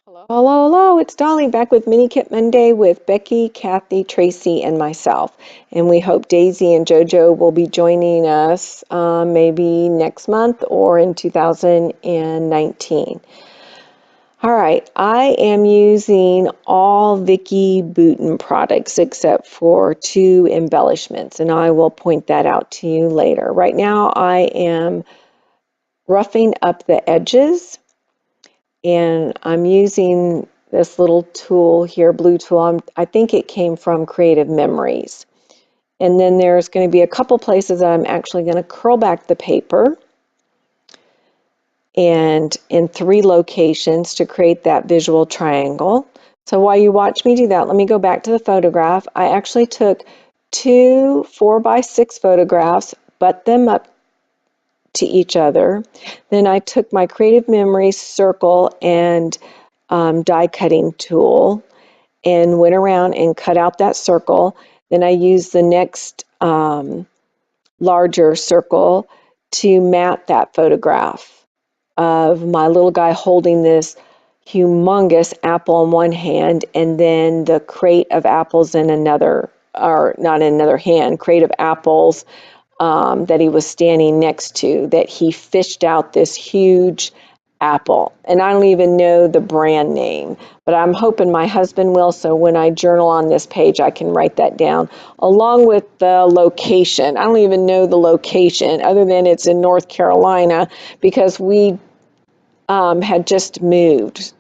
Hello, hello, hello. It's Dolly back with Mini Kit Monday with Becky, Kathy, Tracy, and myself. And we hope Daisy and JoJo will be joining us maybe next month or in 2019. All right, I am using all Vicky Bouton products except for two embellishments, and I will point that out to you later. Right now, I am roughing up the edges and I'm using this little tool here, blue tool. I think it came from Creative Memories. And then there's going to be a couple places that I'm actually going to curl back the paper and in three locations to create that visual triangle. So while you watch me do that, let me go back to the photograph. I actually took two 4x6 photographs, butt them up to each other. Then I took my Creative Memories circle and die cutting tool and went around and cut out that circle. Then I used the next larger circle to mat that photograph of my little guy holding this humongous apple in one hand and then the crate of apples in another, or not in another hand, crate of apples that he was standing next to, that he fished out this huge apple. And I don't even know the brand name, but I'm hoping my husband will. So when I journal on this page, I can write that down along with the location. I don't even know the location other than it's in North Carolina because we had just moved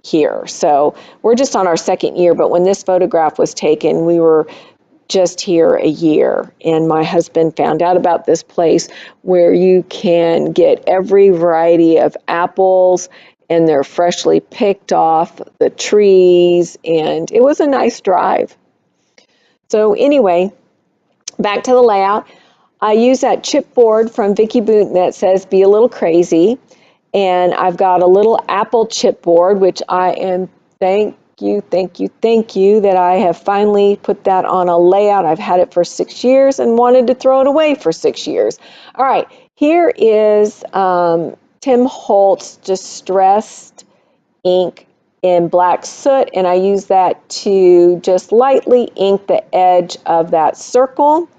here. So we're just on our second year. But when this photograph was taken, we were just here a year, and my husband found out about this place where you can get every variety of apples and they're freshly picked off the trees, and it was a nice drive. So anyway, back to the layout. I use that chipboard from Vicky Bouton that says be a little crazy, and I've got a little apple chipboard, which I am thank you that I have finally put that on a layout. I've had it for 6 years and wanted to throw it away for 6 years. All right, here is Tim Holtz Distressed ink in black soot, and I use that to just lightly ink the edge of that circle.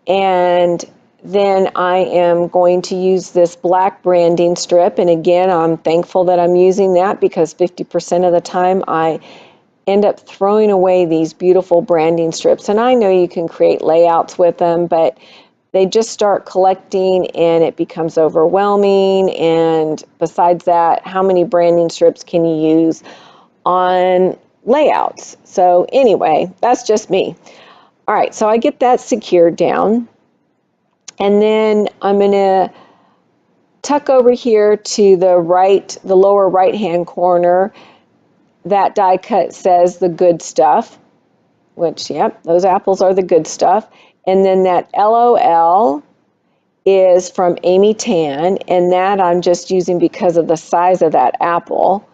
And then I am going to use this black branding strip. And again, I'm thankful that I'm using that because 50% of the time I end up throwing away these beautiful branding strips. And I know you can create layouts with them, but they just start collecting and it becomes overwhelming. And besides that, how many branding strips can you use on layouts? So anyway, that's just me. All right, so I get that secured down. And then I'm going to tuck over here to the right, the lower right-hand corner. That die cut says the good stuff, which, yep, those apples are the good stuff. And then that LOL is from Amy Tan, and that I'm just using because of the size of that apple.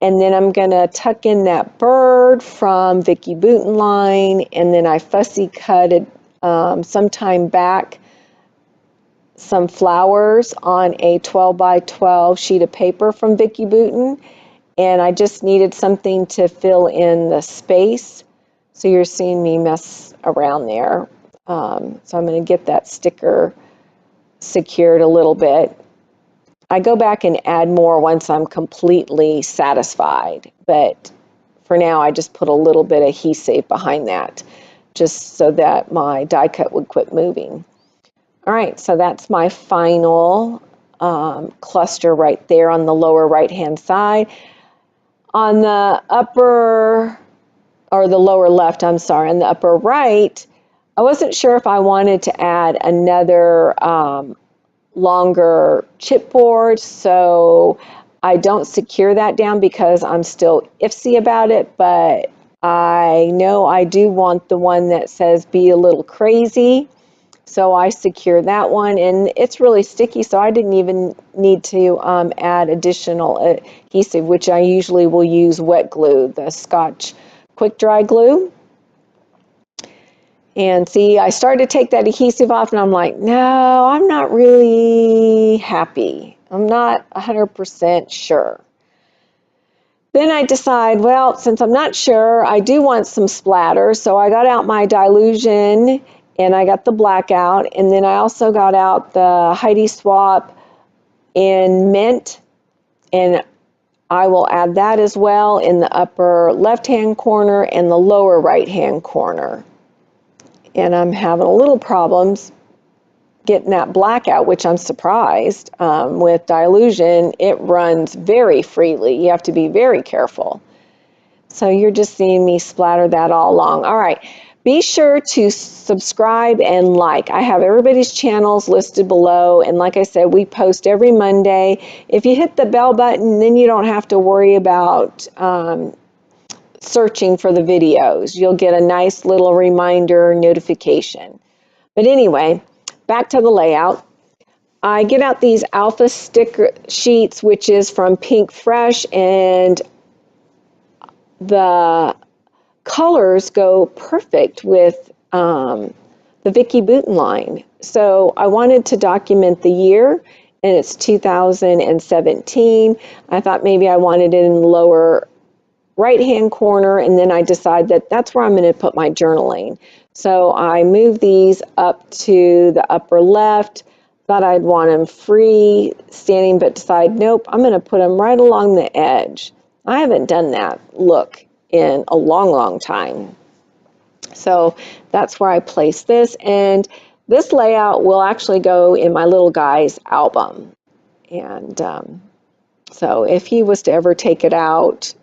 And then I'm going to tuck in that bird from Vicky Bouton line, and then I fussy cutted sometime back some flowers on a 12 by 12 sheet of paper from Vicky Bouton, and I just needed something to fill in the space. So you're seeing me mess around there. So I'm going to get that sticker secured a little bit. I go back and add more once I'm completely satisfied, but for now I just put a little bit of adhesive behind that just so that my die cut would quit moving. All right, so that's my final cluster right there on the lower right-hand side. On the upper, or the lower left, I'm sorry, on the upper right, I wasn't sure if I wanted to add another longer chipboard, so I don't secure that down because I'm still iffy about it, but I know I do want the one that says be a little crazy. So I secure that one, and it's really sticky, so I didn't even need to add additional adhesive, which I usually will use wet glue, the Scotch quick dry glue. And see, I started to take that adhesive off, and I'm like, no, I'm not really happy. I'm not 100% sure. Then I decide, well, since I'm not sure, I do want some splatter. So I got out my dilution and I got the blackout. And then I also got out the Heidi Swap in mint. And I will add that as well in the upper left-hand corner and the lower right-hand corner. And I'm having a little problems getting that blackout, which I'm surprised. With dilution, it runs very freely. You have to be very careful. So you're just seeing me splatter that all along. All right. Be sure to subscribe and like. I have everybody's channels listed below. And like I said, we post every Monday. If you hit the bell button, then you don't have to worry about searching for the videos. You'll get a nice little reminder notification. But anyway, back to the layout. I get out these alpha sticker sheets, which is from Pink Fresh, and the colors go perfect with the Vicky Booten line. So I wanted to document the year, and it's 2017. I thought maybe I wanted it in the lower right-hand corner, and then I decided that that's where I'm going to put my journaling. So I moved these up to the upper left. Thought I'd want them free standing, but decided, nope, I'm going to put them right along the edge. I haven't done that look in a long, long time. So that's where I place this. And this layout will actually go in my little guy's album. And so if he was to ever take it out,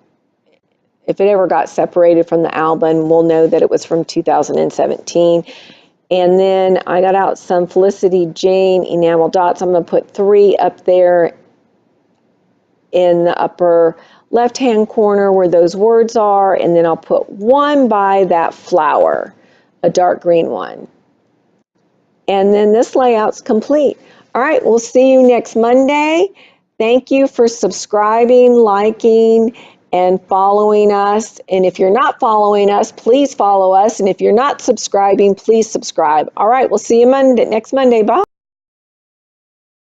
if it ever got separated from the album, we'll know that it was from 2017. And then I got out some Felicity Jane enamel dots. I'm going to put 3 up there in the upper left-hand corner where those words are, and then I'll put 1 by that flower, a dark green one. And then this layout's complete. All right, we'll see you next Monday. Thank you for subscribing, liking, and following us. And if you're not following us, please follow us. And if you're not subscribing, please subscribe. All right, we'll see you next Monday. Bye.